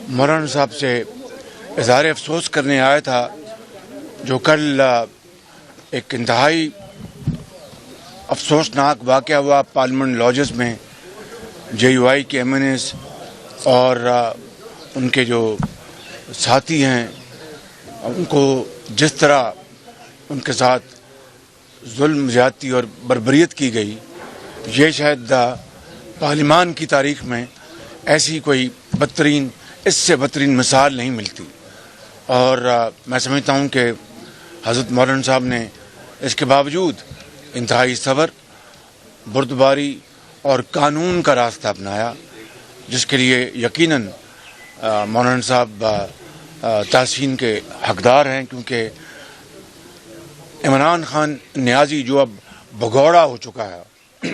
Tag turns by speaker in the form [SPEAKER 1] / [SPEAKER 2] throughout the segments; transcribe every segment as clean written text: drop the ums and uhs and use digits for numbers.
[SPEAKER 1] مولانا صاحب سے اظہار افسوس کرنے آیا تھا جو کل ایک انتہائی افسوسناک واقعہ ہوا پارلیمنٹ لاجز میں. JUI کے MNAs اور ان کے جو ساتھی ہیں ان کو جس طرح ان کے ساتھ ظلم زیادتی اور بربریت کی گئی، یہ شاید پارلیمان کی تاریخ میں ایسی کوئی اس سے بدترین مثال نہیں ملتی. اور میں سمجھتا ہوں کہ حضرت مولانا صاحب نے اس کے باوجود انتہائی صبر، بردباری اور قانون کا راستہ اپنایا، جس کے لیے یقیناً مولانا صاحب تحسین کے حقدار ہیں، کیونکہ عمران خان نیازی جو اب بھگوڑا ہو چکا ہے،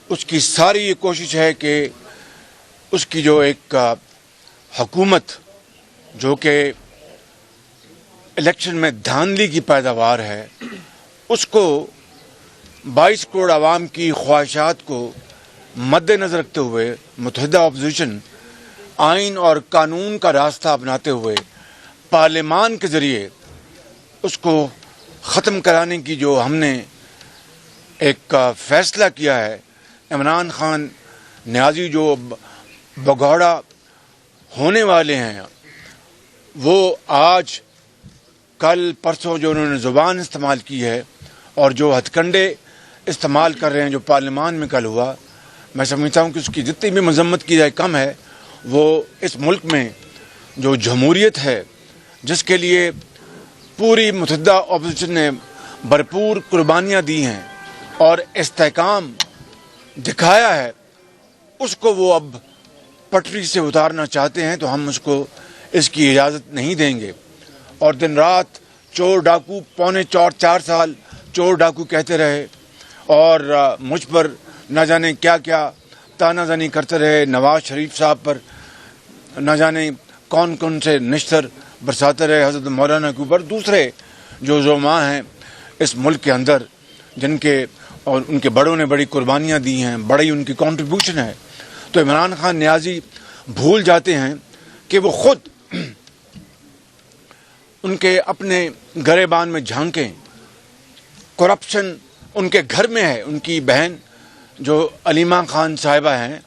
[SPEAKER 1] اس کی ساری یہ کوشش ہے کہ اس کی جو ایک حکومت جو کہ الیکشن میں دھاندلی کی پیداوار ہے، اس کو 22 کروڑ عوام کی خواہشات کو مد نظر رکھتے ہوئے متحدہ اپوزیشن آئین اور قانون کا راستہ اپناتے ہوئے پارلیمان کے ذریعے اس کو ختم کرانے کی جو ہم نے ایک فیصلہ کیا ہے، عمران خان نیازی جو بگوڑا ہونے والے ہیں، وہ آج کل پرسوں جو انہوں نے زبان استعمال کی ہے اور جو ہتھ کنڈے استعمال کر رہے ہیں جو پارلیمان میں کل ہوا، میں سمجھتا ہوں کہ اس کی جتنی بھی مذمت کی جائے کم ہے. وہ اس ملک میں جو جمہوریت ہے، جس کے لیے پوری متحدہ اپوزیشن نے بھرپور قربانیاں دی ہیں اور استحکام دکھایا ہے، اس کو وہ اب پٹری سے اتارنا چاہتے ہیں، تو ہم اس کی اجازت نہیں دیں گے. اور دن رات چور ڈاکو، 4 سال چور ڈاکو کہتے رہے اور مجھ پر نہ جانے کیا کیا تانا زنی کرتے رہے، نواز شریف صاحب پر نہ جانے کون کون سے نشتر برساتے رہے حضرت مولانا کے اوپر. دوسرے جو زعماء ہیں اس ملک کے اندر، جن کے اور ان کے بڑوں نے بڑی قربانیاں دی ہیں، بڑی ان کی کنٹریبیوشن ہے، تو عمران خان نیازی بھول جاتے ہیں کہ وہ خود ان کے اپنے گریبان میں جھانکیں. کرپشن ان کے گھر میں ہے. ان کی بہن جو علیمہ خان صاحبہ ہیں،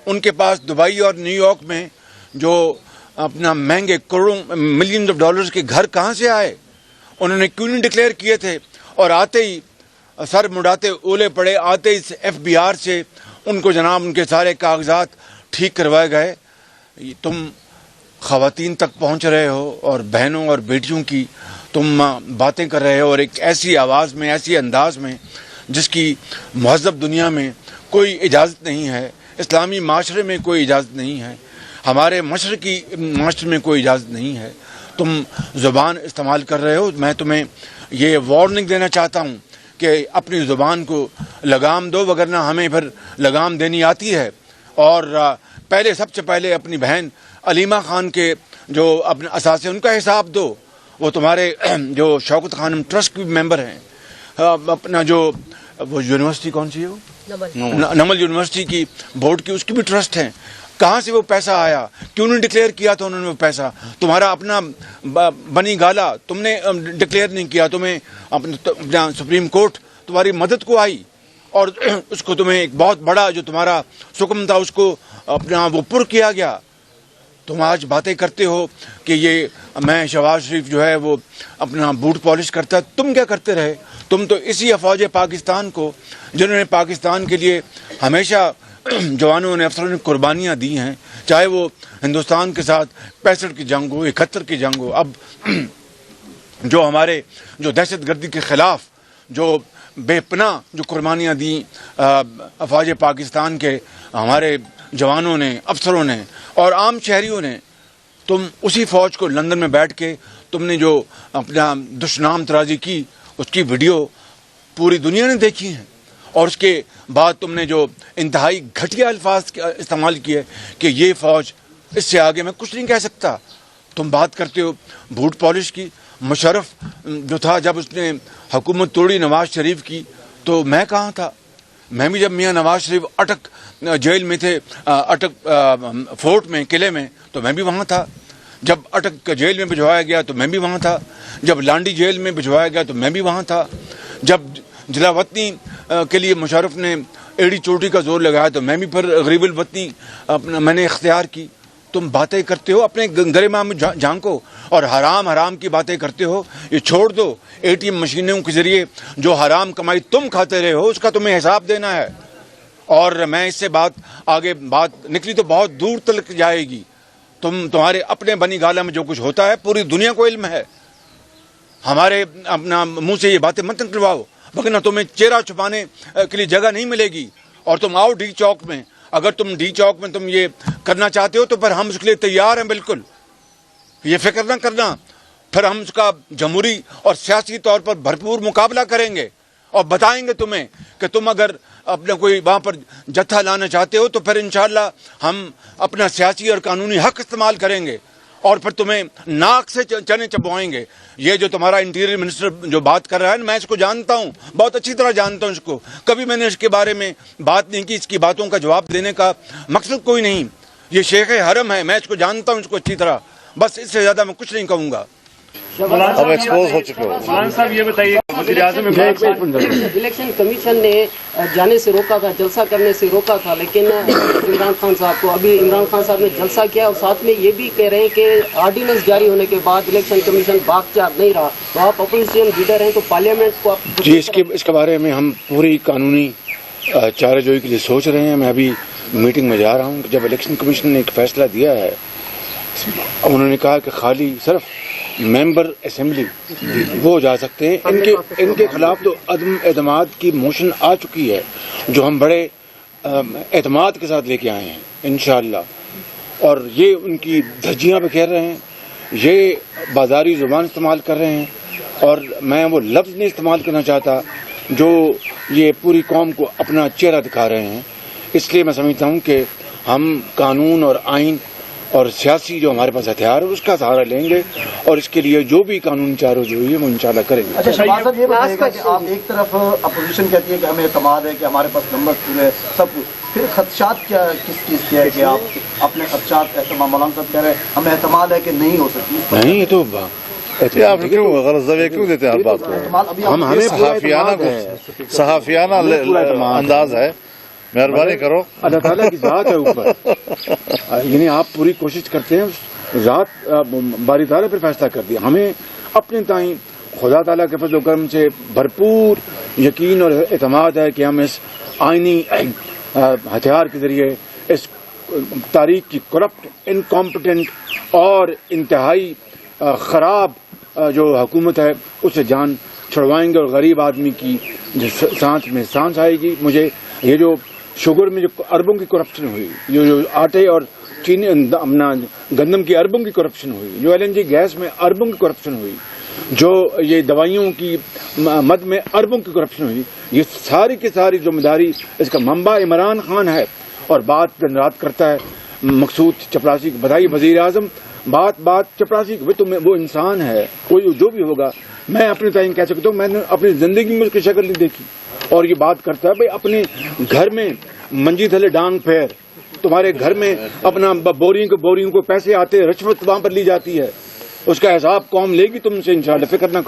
[SPEAKER 1] ان کے پاس دبئی اور نیو یارک میں جو اپنا مہنگے کروڑوں ملینز آف ڈالرز کے گھر کہاں سے آئے؟ انہوں نے کیوں نہیں ڈکلیئر کیے تھے؟ اور آتے ہی سر مڑاتے اولے پڑے، آتے ہی FBR سے ان کو جناب ان کے سارے کاغذات ٹھیک کروائے گئے. تم خواتین تک پہنچ رہے ہو اور بہنوں اور بیٹیوں کی تم باتیں کر رہے ہو، اور ایک ایسی آواز میں، ایسی انداز میں جس کی مہذب دنیا میں کوئی اجازت نہیں ہے، اسلامی معاشرے میں کوئی اجازت نہیں ہے، ہمارے مشرقی معاشرے میں کوئی اجازت نہیں ہے. تم زبان استعمال کر رہے ہو. میں تمہیں یہ وارننگ دینا چاہتا ہوں کہ اپنی زبان کو لگام دو، وگرنہ ہمیں پھر لگام دینی آتی ہے. اور سب سے پہلے اپنی بہن علیمہ خان کے جو اپنے اثاثے ان کا حساب دو. وہ تمہارے جو شوکت خانم ٹرسٹ کی ممبر ہیں، اپنا جو وہ یونیورسٹی کون سی ہے، وہ نمل یونیورسٹی کی بورڈ کی، اس کی بھی ٹرسٹ ہیں. کہاں سے وہ پیسہ آیا؟ کیوں نہیں ڈکلیئر کیا تھا انہوں نے وہ پیسہ؟ تمہارا اپنا بنی گالا تم نے ڈکلیئر نہیں کیا. تمہیں اپنا سپریم کورٹ تمہاری مدد کو آئی اور اس کو تمہیں ایک بہت بڑا جو تمہارا سکم تھا اس کو اپنا وہ پر کیا گیا. تم آج باتیں کرتے ہو کہ یہ میں شہباز شریف جو ہے وہ اپنا بوٹ پالش کرتا ہے. تم کیا کرتے رہے؟ تم تو اسی افواج پاکستان کو، جنہوں نے پاکستان کے لیے ہمیشہ جوانوں نے، افسروں نے قربانیاں دی ہیں، چاہے وہ ہندوستان کے ساتھ 65 کی جنگ ہو، 71 کی جنگ ہو، اب جو ہمارے جو دہشت گردی کے خلاف جو بے پناہ جو قربانیاں دیں افواج پاکستان کے ہمارے جوانوں نے، افسروں نے اور عام شہریوں نے، تم اسی فوج کو لندن میں بیٹھ کے تم نے جو اپنا دشنام ترازی کی، اس کی ویڈیو پوری دنیا نے دیکھی ہیں. اور اس کے بعد تم نے جو انتہائی گھٹیا الفاظ استعمال کیے کہ یہ فوج، اس سے آگے میں کچھ نہیں کہہ سکتا. تم بات کرتے ہو بوٹ پالش کی. مشرف جو تھا جب اس نے حکومت توڑی نواز شریف کی، تو میں کہاں تھا؟ میں بھی جب میاں نواز شریف اٹک جیل میں تھے، اٹک فورٹ میں، قلعے میں، تو میں بھی وہاں تھا. جب اٹک جیل میں بھجوایا گیا تو میں بھی وہاں تھا. جب لانڈی جیل میں بھجوایا گیا تو میں بھی وہاں تھا. جب جلا وطنی کے لیے مشرف نے ایڑی چوٹی کا زور لگایا تو میں بھی پھر غریب الوطنی میں نے اختیار کی. تم باتیں کرتے ہو، اپنے گریباں میں جھانکو، اور حرام کی باتیں کرتے ہو، یہ چھوڑ دو. اے ٹی ایم مشینوں کے ذریعے جو حرام کمائی تم کھاتے رہے ہو اس کا تمہیں حساب دینا ہے. اور میں اس سے آگے بات نکلی تو بہت دور تک جائے گی. تمہارے اپنے بنی گالا میں جو کچھ ہوتا ہے پوری دنیا کو علم ہے. ہمارے اپنا منہ سے یہ باتیں مت نکلواؤ، ورنہ تمہیں چہرہ چھپانے کے لیے جگہ نہیں ملے گی. اور تم آؤ ڈی چوک میں، اگر تم ڈی چوک میں تم یہ کرنا چاہتے ہو تو پھر ہم اس کے لیے تیار ہیں. بالکل یہ فکر نہ کرنا، پھر ہم اس کا جمہوری اور سیاسی طور پر بھرپور مقابلہ کریں گے اور بتائیں گے تمہیں کہ تم اگر اپنا کوئی وہاں پر جتھا لانا چاہتے ہو تو پھر انشاءاللہ ہم اپنا سیاسی اور قانونی حق استعمال کریں گے اور پھر تمہیں ناک سے چنے چبوائیں گے. یہ جو تمہارا انٹیریئر منسٹر جو بات کر رہا ہے، میں اس کو جانتا ہوں، بہت اچھی طرح جانتا ہوں اس کو. کبھی میں نے اس کے بارے میں بات نہیں کی، اس کی باتوں کا جواب دینے کا مقصد کوئی نہیں. یہ شیخ حرم ہے، میں اس کو جانتا ہوں اس کو اچھی طرح. بس اس سے زیادہ میں کچھ نہیں کہوں گا.
[SPEAKER 2] اب ایکسپوز ہو چکے ہو.
[SPEAKER 3] مولانا صاحب یہ بتائیے، وزیر اعظم الیکشن کمیشن نے جانے سے روکا تھا، جلسہ کرنے سے روکا تھا، لیکن عمران خان صاحب کو ابھی عمران خان صاحب نے جلسہ کیا اور ساتھ میں یہ بھی کہہ رہے ہیں کہ آرڈیننس جاری ہونے کے بعد الیکشن کمیشن بااختیار نہیں رہا. تو آپ اپوزیشن لیڈر ہیں تو پارلیمنٹ کو
[SPEAKER 1] جی اس کے بارے میں ہم پوری قانونی چارہ جوئی کے لیے سوچ رہے ہیں. میں ابھی میٹنگ میں جا رہا ہوں. جب الیکشن کمیشن نے ایک فیصلہ دیا ہے، انہوں نے کہا کہ خالی صرف ممبر اسمبلی وہ جا سکتے ہیں. ان کے خلاف تو عدم اعتماد کی موشن آ چکی ہے جو ہم بڑے اعتماد کے ساتھ لے کے آئے ہیں انشاءاللہ. اور یہ ان کی دھجیاں پہ کہہ رہے ہیں، یہ بازاری زبان استعمال کر رہے ہیں، اور میں وہ لفظ نہیں استعمال کرنا چاہتا جو یہ پوری قوم کو اپنا چہرہ دکھا رہے ہیں. اس لیے میں سمجھتا ہوں کہ ہم قانون اور آئین اور سیاسی جو ہمارے پاس ہتھیار ہے اس کا سہارا لیں گے، اور اس کے لیے جو بھی قانون چارہ جو ہے وہ انشاءاللہ کریں گے.
[SPEAKER 4] اچھا شہباز صاحب، یہ بتائیے گا کہ آپ ایک طرف اپوزیشن کہتی ہے کہ ہمیں اعتماد ہے کہ ہمارے پاس نمبر پورے سب کچھ، پھر خدشات کیا کس چیز کے ہے کہ آپ اپنے خدشات اہتمام مولانا صاحب کہہ رہے ہیں ہمیں اعتماد ہے کہ نہیں ہو سکتی؟
[SPEAKER 1] نہیں، یہ تو
[SPEAKER 2] آپ کیوں غلط زویہ کیوں دیتے ہیں ہر بات کو؟
[SPEAKER 1] ہمیں
[SPEAKER 2] صحافیانہ انداز ہے، مہربانی کرو.
[SPEAKER 1] اللہ تعالیٰ کی ذات ہے اوپر، یعنی آپ پوری کوشش کرتے ہیں، ذات باری تعالیٰ پھر فیصلہ کر دیا. ہمیں اپنے تائیں خدا تعالیٰ کے فضل و کرم سے بھرپور یقین اور اعتماد ہے کہ ہم اس آئینی ہتھیار کے ذریعے اس تاریخ کی کرپٹ، انکمپٹنٹ اور انتہائی خراب جو حکومت ہے اس سے جان چھڑوائیں گے، اور غریب آدمی کی سانس میں سانس آئے گی. مجھے یہ جو شوگر میں جو اربوں کی کرپشن ہوئی، جو آٹے اور چینی اپنا گندم کی اربوں کی کرپشن ہوئی، جو LNG گیس میں اربوں کی کرپشن ہوئی، جو یہ دوائیوں کی مد میں اربوں کی کرپشن ہوئی، یہ ساری کی ساری ذمہ داری اس کا منبع عمران خان ہے. اور بات دن رات کرتا ہے مقصود چپراسی کی. بتائیے وزیر اعظم بات چپراسی کی، وہ انسان ہے، کوئی جو بھی ہوگا. میں اپنے تعین کہہ سکتا ہوں میں نے اپنی زندگی میں اس کی شکل نہیں دیکھی. اور یہ بات کرتا ہے بھائی اپنے گھر میں منجی تھلے ڈانگ پھیر، تمہارے گھر میں اپنا بوریوں کو پیسے آتے، رشوت وہاں پر لی جاتی ہے، اس کا حساب قوم لے گی تم سے انشاءاللہ، فکر نہ کرو.